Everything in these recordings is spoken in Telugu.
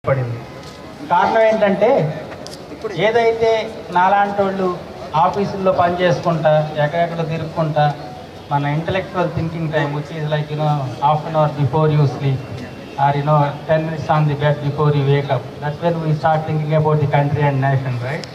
పడింది. కారణం ఏంటంటే ఏదైతే నాలాంటి వాళ్ళు ఆఫీసుల్లో పనిచేసుకుంటా ఎక్కడెక్కడ తిరుగుకుంటా మన intellectual thinking time which is like half an hour before you sleep or 10 minutes on the bed before you wake up, that's when we start thinking about the country and nation, right?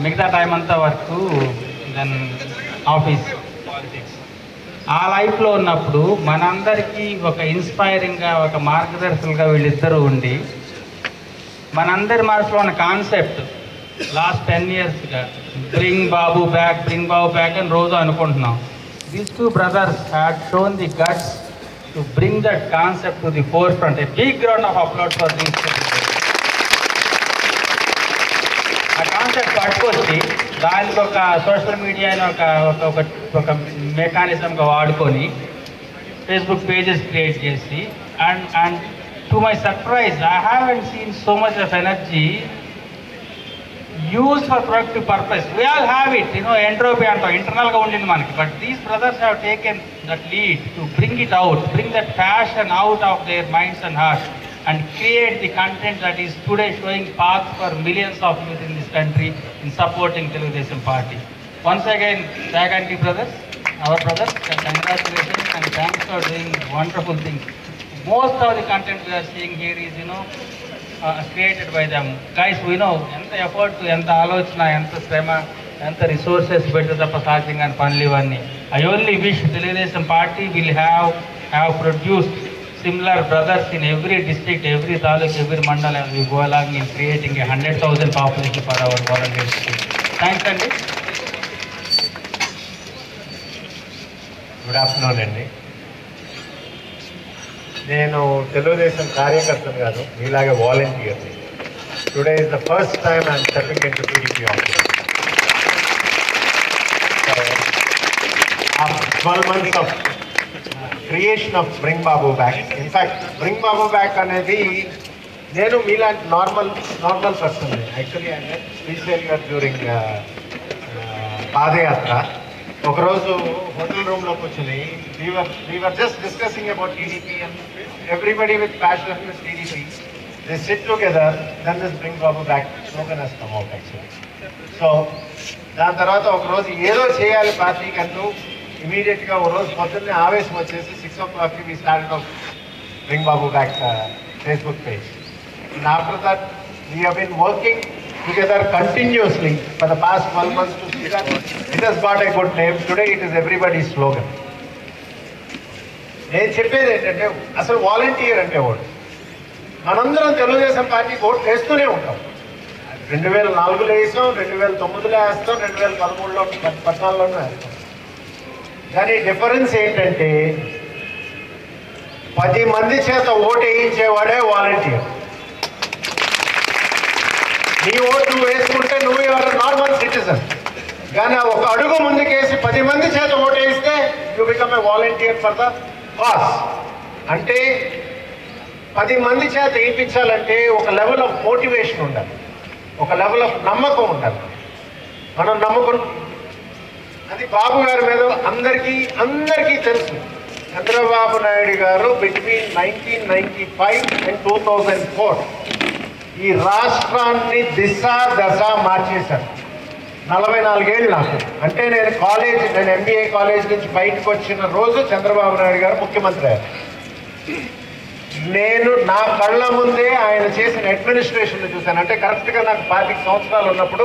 మిగతా టైం అంతా వర్క్, దెన్ ఆఫీస్, పాలిటిక్స్. ఆ లైఫ్లో ఉన్నప్పుడు మనందరికీ ఒక ఇన్స్పైరింగ్గా ఒక మార్గదర్శకులుగా వీళ్ళిద్దరూ ఉండి మనందరి మనసులో ఉన్న కాన్సెప్ట్ లాస్ట్ 10 yearsగా బ్రింగ్ బాబు బ్యాక్ అని రోజు అనుకుంటున్నాం. These two brothers had shown the guts to bring that concept to the forefront. A big round of applause for these two. ఆ కాన్సెప్ట్ పట్టుకొచ్చి దానికి ఒక సోషల్ మీడియాని ఒక మెకానిజంగా వాడుకొని ఫేస్బుక్ పేజెస్ క్రియేట్ చేసి and to my surprise, I haven't seen so much of energy used for productive purpose. We all have it, entropy and internal ga undindi manaki, but these brothers have taken that lead to bring it out, bring that passion out of their minds and hearts and create the content that is today showing paths for millions of youth in this country in supporting Telugudesam Party. Once again, Jaganti brothers, our brothers, congratulations and thanks for doing wonderful things. Most of the content we are seeing here is created by them. Guys, we know enta effort, enta alochana, enta shrama, enta resources better than passing and panlivanni. I only wish Telugudesam Party will have produced similar brothers in every district, every taluk, every mandal as we go along in creating a 100,000 population for our volunteers. Thanks Andy. Good afternoon Andy. నేను తెలుగుదేశం కార్యకర్తను కాదు, మీలాగే volunteer. Today is the first time I'm stepping in to TDP office. 12 months of creation of bring Babu back. In fact bring Babu back అనేది నేను మీలాంటి normal person. Actually I met Srishail గారు డ్యూరింగ్ పాదయాత్ర. ఒకరోజు హోటల్ రూమ్లో కూర్చొని we were just discussing about TDP and everybody with passion with TDP, they sit together, then this Bring Babu Back slogan has come out actually. So దాని తర్వాత ఒకరోజు ఏదో చేయాలి పార్టీకి అంటూ ఇమీడియట్గా ఒక రోజు పొద్దున్నే ఆవేశం వచ్చేసి 6 o'clock we started off Bring Babu Back Facebook page. And after that we have been working together continuously for the past 12 months to see that it has got a good name. Today it is everybody's slogan. నేను చెప్పేది ఏంటంటే అసలు వాలంటీర్ అంటే ఓటు. మనందరం తెలుగుదేశం పార్టీకి ఓటు వేస్తూనే ఉంటాం. 2004లో వేసాం, 2009లో వేస్తాం, 2013లో 2014లోనూ వేస్తాం. కానీ డిఫరెన్స్ ఏంటంటే 10 మంది చేత ఓటు వేయించేవాడే వాలంటీర్. నీ ఓటు వేసుకుంటే నువ్వు ఎవరు నార్మల్ సిటిజన్. కానీ ఒక అడుగు ముందుకేసి 10 మంది చేత ఓటు వేస్తే you become a volunteer for the cause. అంటే 10 మంది చేత వేయించాలంటే ఒక లెవెల్ ఆఫ్ మోటివేషన్ ఉండాలి, ఒక లెవెల్ ఆఫ్ నమ్మకం ఉండాలి. మనం నమ్ముకున్నాం అది బాబు గారి మీద అందరికీ తెలుసు. చంద్రబాబు నాయుడు గారు బిట్వీన్ 1995 and 2004 ఈ రాష్ట్రాన్ని దశ మార్చేశారు. 44 ఏళ్ళు నాకు. అంటే నేను MBA కాలేజ్ నుంచి బయటకు వచ్చిన రోజు చంద్రబాబు నాయుడు గారు ముఖ్యమంత్రి అయ్యారు. నేను నా కళ్ళ ముందే ఆయన చేసిన అడ్మినిస్ట్రేషన్ చూశాను. అంటే కరెక్ట్గా నాకు 25 సంవత్సరాలు ఉన్నప్పుడు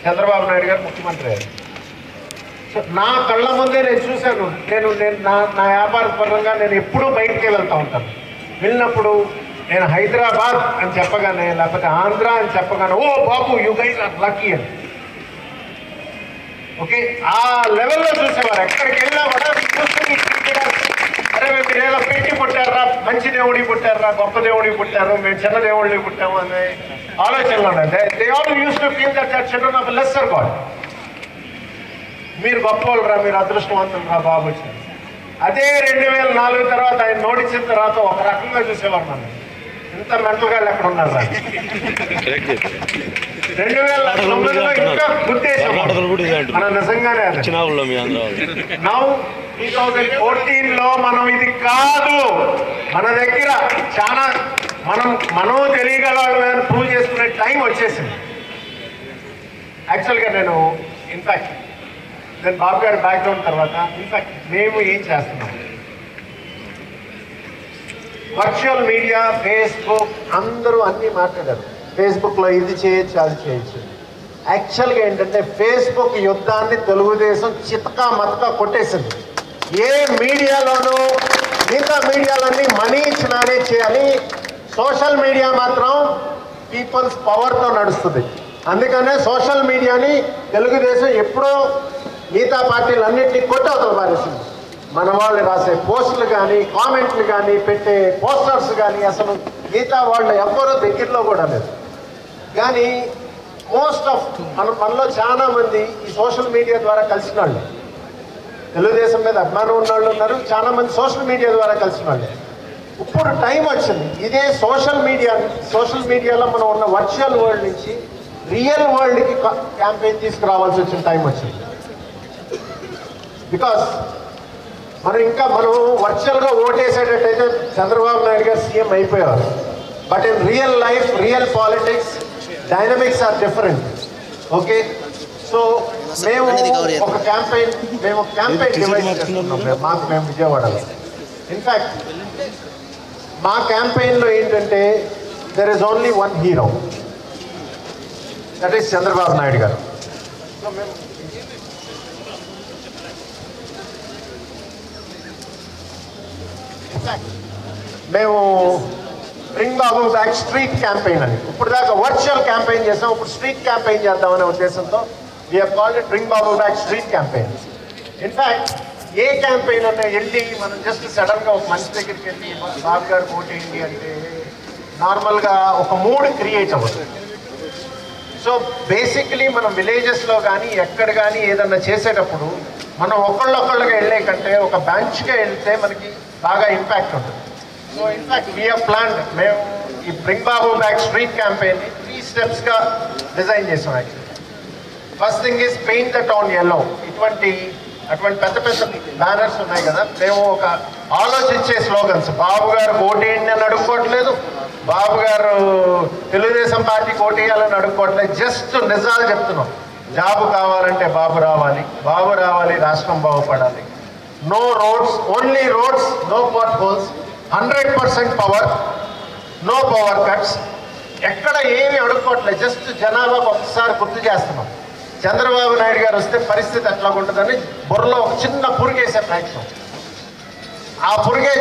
చంద్రబాబు నాయుడు గారు ముఖ్యమంత్రి అయ్యారు. సో నా కళ్ళ ముందే నేను చూశాను. నేను నా వ్యాపార పరంగా నేను ఎప్పుడూ బయటికి వెళ్తూ ఉంటాను. వెళ్ళినప్పుడు నేను హైదరాబాద్ అని చెప్పగానే, లేకపోతే ఆంధ్ర అని చెప్పగానే, ఓ బాబు యూ గైస్ ఆర్ లక్కీ అని. ఓకే, ఆ లెవెల్లో చూసేవారు. ఎక్కడికి వెళ్ళినా కూడా అరే మీరు ఏదో పెట్టి పుట్టారా, మంచి దేవుడికి పుట్టారా, గొప్ప దేవుడికి పుట్టారు, మేము చిన్న దేవుడికి పుట్టాము అనే ఆలోచనలు ఉన్నాయి. They all use to feel that children of lesser God. మీరు గొప్ప వాళ్ళరా, మీరు అదృష్టవంతులు రా బాబు వచ్చింది. అదే 2004 తర్వాత ఆయన నోటించిన తర్వాత ఒక రకంగా చూసేవారు. నన్ను ఇంత మెంటల్గా ఎక్కడ ఉన్నారు. 2009లో ఇంకా ఉద్దేశం మనం నిజంగానే 2014లో మనం ఇది కాదు, మన దగ్గర చాలా మనం తెలియగలవాళ్ళని ప్రూవ్ చేసుకునే టైం వచ్చేసింది. యాక్చువల్గా నేను ఇన్ఫ్యాక్ట్ నేను బాబు గారి బ్యాక్గ్రౌండ్ తర్వాత ఇన్ఫ్యాక్ట్ మేము ఏం చేస్తున్నాం, వర్చువల్ మీడియా, ఫేస్బుక్ అందరూ అన్నీ మాట్లాడారు. ఫేస్బుక్లో ఇది చేయొచ్చు, అది చేయొచ్చు. యాక్చువల్గా ఏంటంటే ఫేస్బుక్ యుద్ధాన్ని తెలుగుదేశం చితకా మతకా కొట్టేసింది. ఏ మీడియాలోనూ మిగతా మీడియాలన్నీ మనీ ఇచ్చినానే చేయాలి, సోషల్ మీడియా మాత్రం పీపుల్స్ పవర్తో నడుస్తుంది. అందుకనే సోషల్ మీడియాని తెలుగుదేశం ఎప్పుడో మిగతా పార్టీలన్నింటినీ కొట్టవుతుంది పారేసింది. మన వాళ్ళు రాసే పోస్టులు కానీ, కామెంట్లు కానీ, పెట్టే పోస్టర్స్ కానీ అసలు మిగతా వాళ్ళు ఎవ్వరూ దగ్గరలో కూడా లేదు. కానీ మోస్ట్ ఆఫ్ మనలో చాలా మంది ఈ సోషల్ మీడియా ద్వారా కలిసిన వాళ్ళు, తెలుగుదేశం మీద అభిమానం ఉన్న వాళ్ళు ఉన్నారు, చాలా మంది సోషల్ మీడియా ద్వారా కలిసిన వాళ్ళే. ఇప్పుడు టైం వచ్చింది, ఇదే సోషల్ మీడియాలో మనం ఉన్న వర్చువల్ వరల్డ్ నుంచి రియల్ వరల్డ్కి క్యాంపెయిన్ తీసుకురావాల్సి వచ్చిన టైం వచ్చింది. బికాస్ మనం వర్చువల్గా ఓటేసేటట్టయితే చంద్రబాబు నాయుడు గారు సీఎం అయిపోయారు. But in real life, real politics dynamics are different. Okay, so మేము ఒక క్యాంపెయిన్ డివైడ్ చేస్తున్నాం మేము విజయవాడలో. ఇన్ఫ్యాక్ట్ మా క్యాంపెయిన్లో ఏంటంటే there is only one hero, that is Chandrababu Naidu గారు. సో మేము bring Babu back street campaign అని ఇప్పుడు దాకా వర్చువల్ క్యాంపెయిన్ చేసాం, ఇప్పుడు స్ట్రీట్ క్యాంపెయిన్ చేద్దామనే ఉద్దేశంతో we have called it bring Babu back street campaign. In fact A campaign అన్నా వెళ్ళి మనం జస్ట్ సడన్గా ఒక మనిషి దగ్గరికి వెళ్ళి బాబు గారు ఓటేయండి అంటే నార్మల్గా ఒక మూడ్ క్రియేట్ అవ్వదు. సో బేసిక్లీ మనం విలేజెస్లో కానీ ఎక్కడ కానీ ఏదన్నా చేసేటప్పుడు మనం ఒకళ్ళొకళ్ళగా వెళ్ళే కంటే ఒక బ్రాంచ్గా వెళ్తే మనకి బాగా ఇంపాక్ట్ ఉంటుంది. So in fact we have planned, మేము ఈ bring Babu back street campaign 3 స్టెప్స్గా design చేసాం. Actually first thing is paint the town yellow. అటువంటి పెద్ద బ్యానర్స్ ఉన్నాయి కదా, మేము ఒక ఆలోచించే స్లోగన్స్, బాబు గారు ఓటేయండి అని అడుక్కోవట్లేదు, బాబు గారు తెలుగుదేశం పార్టీకి ఓటేయాలని అడుక్కోవట్లేదు, జస్ట్ నిజాలు చెప్తున్నాం. జాబు కావాలంటే బాబు రావాలి, రాష్ట్రం బాగుపడాలి. No roads, only roads, no potholes, 100% power, no power cuts. ఎక్కడ ఏమి అడుక్కోవట్లేదు, జస్ట్ జనాభాకు ఒకసారి గుర్తు చేస్తున్నాం. చంద్రబాబు నాయుడు గారు వస్తే పరిస్థితి ఎట్లా ఉంటుందని బుర్రలో ఒక చిన్న పురుగేసే ప్రయత్నం. ఆ పురుగే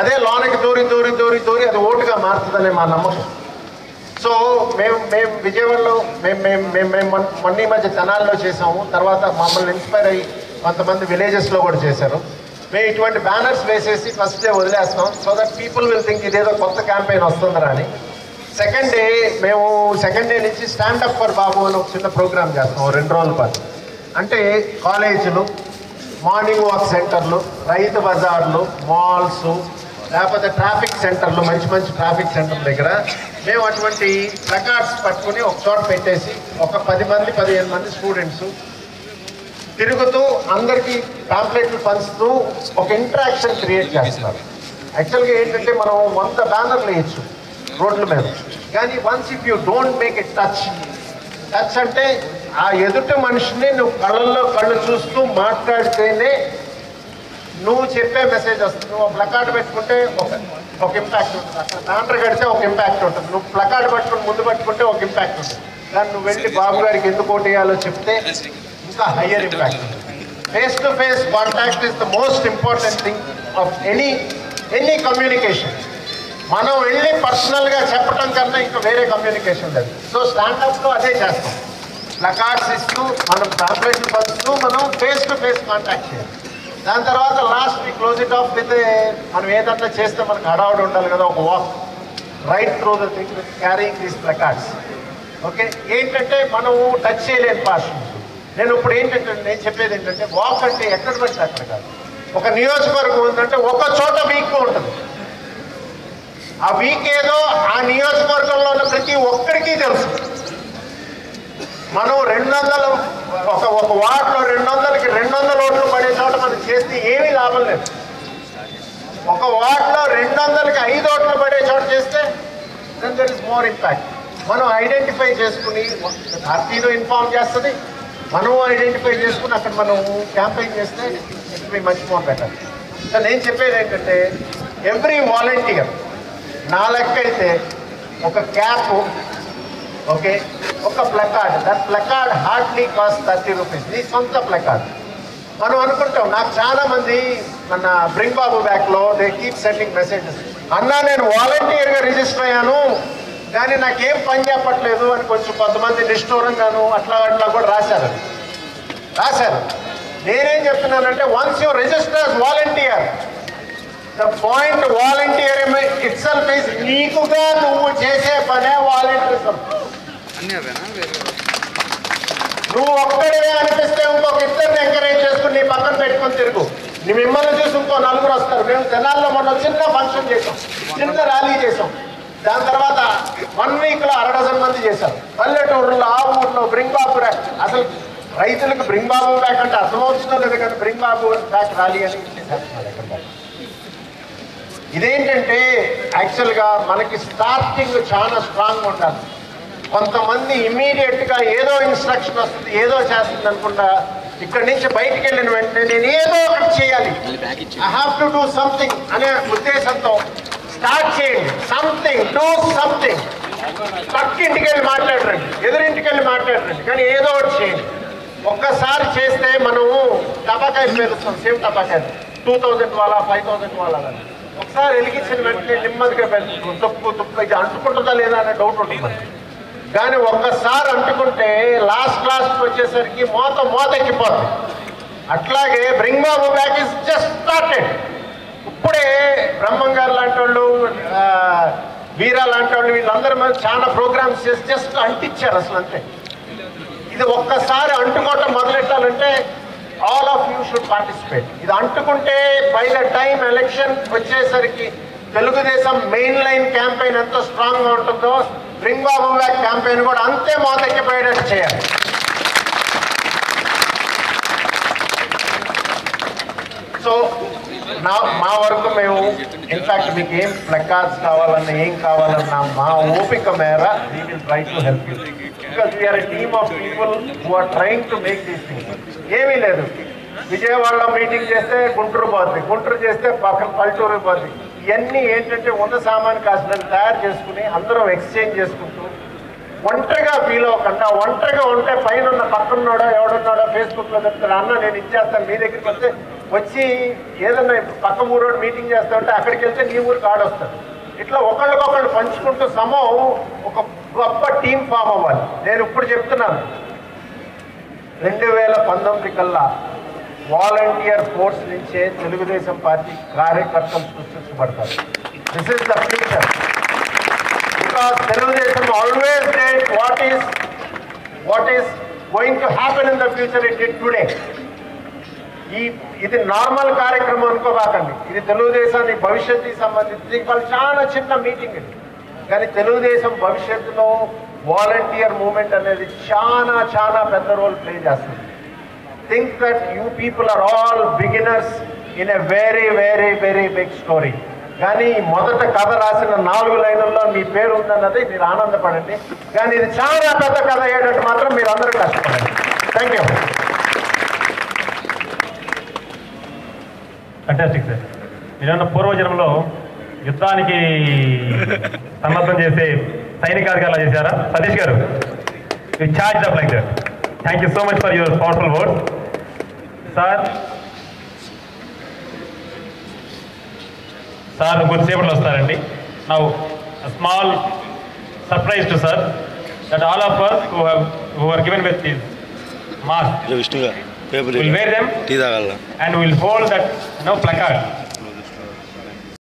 అదే లోనకి దూరి అది ఓటుగా మారుతుందనే మా నమ్మకం. సో మేము విజయవాడలో మేము మొన్న మధ్య తెనాల్లో చేసాము, తర్వాత మమ్మల్ని ఇన్స్పైర్ అయ్యి కొంతమంది విలేజెస్లో కూడా చేశారు. మేము ఇటువంటి బ్యానర్స్ వేసేసి ఫస్ట్ డే వదిలేస్తాం, so that people will think ఇదేదో కొత్త క్యాంపెయిన్ వస్తుందని. సెకండ్ డే నుంచి స్టాండప్ ఫర్ బాబు అని ఒక చిన్న ప్రోగ్రామ్ చేస్తాం 2 రోజుల పాటు. అంటే కాలేజీలు, మార్నింగ్ వాక్ సెంటర్లు, రైతు బజార్లు, మాల్స్, లేకపోతే ట్రాఫిక్ సెంటర్లు, మంచి ట్రాఫిక్ సెంటర్ల దగ్గర మేము అటువంటి ప్లకార్డ్స్ పట్టుకుని ఒక చోట పెట్టేసి ఒక 10-15 మంది స్టూడెంట్స్ తిరుగుతూ అందరికీ పాంప్లెట్లు పంచుతూ ఒక ఇంటరాక్షన్ క్రియేట్ చేస్తున్నారు. యాక్చువల్గా ఏంటంటే మనం 100 బ్యానర్లు వేయచ్చు రోడ్ల మీద, కానీ once if you don't make it touch అంటే ఆ ఎదుటి మనిషిని నువ్వు కళ్ళు చూస్తూ మాట్లాడితేనే నువ్వు చెప్పే మెసేజ్ వస్తుంది. నువ్వు ప్లకార్డ్ పెట్టుకుంటే ఒక ఇంపాక్ట్ ఉంటుంది, అక్కడ బ్యానర్ కడితే ఒక ఇంపాక్ట్ ఉంటుంది, నువ్వు ప్లకార్డ్ పట్టుకుని ముందు పట్టుకుంటే ఒక ఇంపాక్ట్ ఉంటుంది. కానీ నువ్వు వెళ్ళి బాబు గారికి ఎందుకు ఓటేయాలో చెప్తే ఇంకా హయ్యర్ ఇంపాక్ట్ ఉంటుంది. Face to face contact is the most important thing of any communication. మనం వెళ్ళి పర్సనల్గా చెప్పడం కన్నా ఇంకా వేరే కమ్యూనికేషన్ లేదు. సో స్టాండప్లో అదే చేస్తాం, ప్లకార్డ్స్ ఇస్తూ మనం పాంప్లెట్లు పంచుతూ మనం ఫేస్ టు ఫేస్ కాంటాక్ట్ చేయాలి. దాని తర్వాత last we close it off with మనం ఏదన్నా చేస్తే మనకు హడావుడి ఉండాలి కదా, ఒక walk right through the thing with carrying these placards. Okay, ఏంటంటే మనం టచ్ చేయలేని పార్షన్. నేను చెప్పేది ఏంటంటే వాక్ అంటే ఎక్కడ పడితే అక్కడ కాదు. ఒక నియోజకవర్గం ఉందంటే ఒక చోట వీక్ ఉంటుంది, ఆ వీక్ ఏదో ఆ నియోజకవర్గంలో ఉన్న ప్రతి ఒక్కరికి తెలుసు. మనం 200 ఒక వార్డులో 200కి 200 ఓట్లు పడే చోట మనం చేస్తే ఏమీ లాభం లేదు. ఒక వార్డులో 200కి 5 ఓట్లు పడే చోట చేస్తే then there is more impact. మనం ఐడెంటిఫై చేసుకుని పార్టీలో ఇన్ఫార్మ్ చేస్తుంది, మనం ఐడెంటిఫై చేసుకుని అక్కడ మనం క్యాంపెయిన్ చేస్తే it be much more better. So నేను చెప్పేది ఏంటంటే ఎవ్రీ వాలంటీర్ నా లెక్క అయితే ఒక క్యాప్, ఓకే, ఒక placard, that placard hardly cost 30 rupees, నీ సొంత ప్లకార్డ్. మనం అనుకుంటాం, నాకు చాలా మంది మన బ్రింగ్ బాబు బ్యాక్లో దే కీప్ సెండింగ్ మెసేజెస్, అన్నా నేను వాలంటీర్గా రిజిస్టర్ అయ్యాను కానీ నాకేం పని చెప్పట్లేదు అని కొంచెం కొంతమంది నిష్ఠూరంగాను అట్లా కూడా రాశారు. నేనేం చెప్తున్నానంటే once you register as volunteer, the point volunteer itself is నీకుగా నువ్వు చేసే పనే వాలంటీరిజం. నువ్వు ఒక్కడే అనిపిస్తే ఇంకొక ఇద్దరిని ఎంకరేజ్ చేసుకుని నీ పక్కన పెట్టుకొని తిరుగు. మిమ్మల్ని చూసి ఇంకో నలుగురు వస్తారు. మేము తెనాల్లో మొన్న చిన్న ఫంక్షన్ చేసాం, చిన్న ర్యాలీ చేసాం. దాని తర్వాత 1 వీక్లో 6 డజన్ మంది చేశారు. పల్లెటూరులో, ఆ ఊర్లో బ్రింగ్ బాబు బ్యాక్, అసలు రైతులకు బ్రింగ్ బాబు బ్యాక్ అంటే అర్థమవుతుందో లేదు కానీ బ్రింగ్ బాబు బ్యాక్ ర్యాలీ అని చేసేస్తున్నారు ఎక్కడ. ఇదేంటంటే యాక్చువల్గా మనకి స్టార్టింగ్ చాలా స్ట్రాంగ్గా ఉండాలి. కొంతమంది ఇమ్మీడియట్గా ఏదో ఇన్స్ట్రక్షన్ వస్తుంది, ఏదో చేస్తుంది అనుకుంటా ఇక్కడి నుంచి బయటికి వెళ్ళిన వెంటనే నేను ఏదో ఒకటి చేయాలి, I have to do something అనే ఉద్దేశంతో స్టార్ట్ చేయండి. Something, do something. పక్కింటికి వెళ్ళి మాట్లాడరండి, ఎదురింటికి వెళ్ళి మాట్లాడరండి, కానీ ఏదో ఒకటి చేయండి. ఒక్కసారి చేస్తే మనము టపాకాయలు పేరుస్తాం, సేమ్ టపాకాయలు 2000 వాలా 5000 వాలా. ఒకసారి వెలిగించిన వెంటనే నెమ్మదిగా పెరుగుతుంది. తుప్పు ఇది అంటుకుంటుందా లేదా అనే డౌట్ ఉంటుంది. కానీ ఒక్కసారి అంటుకుంటే లాస్ట్ వచ్చేసరికి మోత ఎక్కిపోతుంది. అట్లాగే bring Babu back is just started. ఇప్పుడే బ్రహ్మం గారు లాంటి వాళ్ళు, వీరా లాంటి వాళ్ళు, వీళ్ళందరూ చాలా ప్రోగ్రామ్స్ చేసి జస్ట్ అంటించారు అసలు అంతే. ఇది ఒక్కసారి అంటుకోవటం మొదలెట్టాలంటే all of you should participate. ఇది అంటుకుంటే బై ద టైం ఎలక్షన్ వచ్చేసరికి తెలుగుదేశం మెయిన్ లైన్ క్యాంపెయిన్ ఎంత స్ట్రాంగ్గా ఉంటుందో బ్రింగ్ బాబు బ్యాక్ క్యాంపెయిన్ కూడా అంతే మోతెక్కిపోయేటట్టు చేయాలి. సో మా వరకు మేము ఇన్ఫాక్ట్ మీకు ఏం ప్లకార్డ్స్ కావాలన్నా ఏం కావాలన్నా మా ఓపిక మేర we will try to help you, because we are a team of people who are trying to make these things. ఏమీ లేదు, విజయవాడలో మీటింగ్ చేస్తే గుంటూరు పోద్ది, గుంటూరు చేస్తే పక్కన పల్లెటూరు పోద్ది. ఇవన్నీ ఏంటంటే ఉన్న సామాన్ కాస్ట్లను తయారు చేసుకుని అందరం ఎక్స్చేంజ్ చేసుకుంటూ ఒంటరిగా ఫీల్ అవ్వకుండా, ఒంటరిగా ఉంటే పైన ఉన్న పక్కనున్నాడో ఎవడున్నాడో ఫేస్బుక్లో చెప్తాడు, అన్న నేను ఇచ్చేస్తాను మీ దగ్గరికి వస్తే వచ్చి ఏదన్నా పక్క ఊరోడు మీటింగ్ చేస్తా ఉంటే అక్కడికి వెళ్తే నీ ఊరికి ఆడొస్తాడు. ఇట్లా ఒకళ్ళకొకళ్ళు పంచుకుంటూ ఒక గొప్ప టీం ఫామ్ అవ్వాలి. నేను ఇప్పుడు చెప్తున్నాను, 2019 కల్లా వాలంటీర్ ఫోర్స్ నుంచే తెలుగుదేశం పార్టీ కార్యకర్తలు సృష్టించబడతారు. This is the future. Because Telugu Desam always did what is going to happen in the future it did today. ఇది నార్మల్ కార్యక్రమం అనుకోబాకండి, ఇది తెలుగుదేశాన్ని భవిష్యత్తుకి సంబంధించి వాళ్ళు చాలా చిన్న మీటింగ్ ఇది. కానీ తెలుగుదేశం భవిష్యత్తులో వాలంటీర్ మూవ్మెంట్ అనేది చాలా పెద్ద రోల్ ప్లే చేస్తుంది. Think that you people are all beginners in a very big story. కానీ మొదట కథ రాసిన 4 లైన్లలో మీ పేరు ఉందన్నది మీరు ఆనందపడండి. కానీ ఇది చాలా పెద్ద కథ అయ్యేటట్టు మాత్రం మీరు అందరూ కష్టపడండి. Thank you. Fantastic sir. మీరన్న పూర్వజన్మలో యుద్ధానికి సన్నద్ధం చేసే సైనికాధికారులు చేశారా సతీష్ గారు? You charge up like that. Thank you so much for your powerful words sir. Sir కొద్దిసేపట్లో వస్తారండి. Now small surprise to sir that all of us who are given with these masks will wear them and will hold that placard.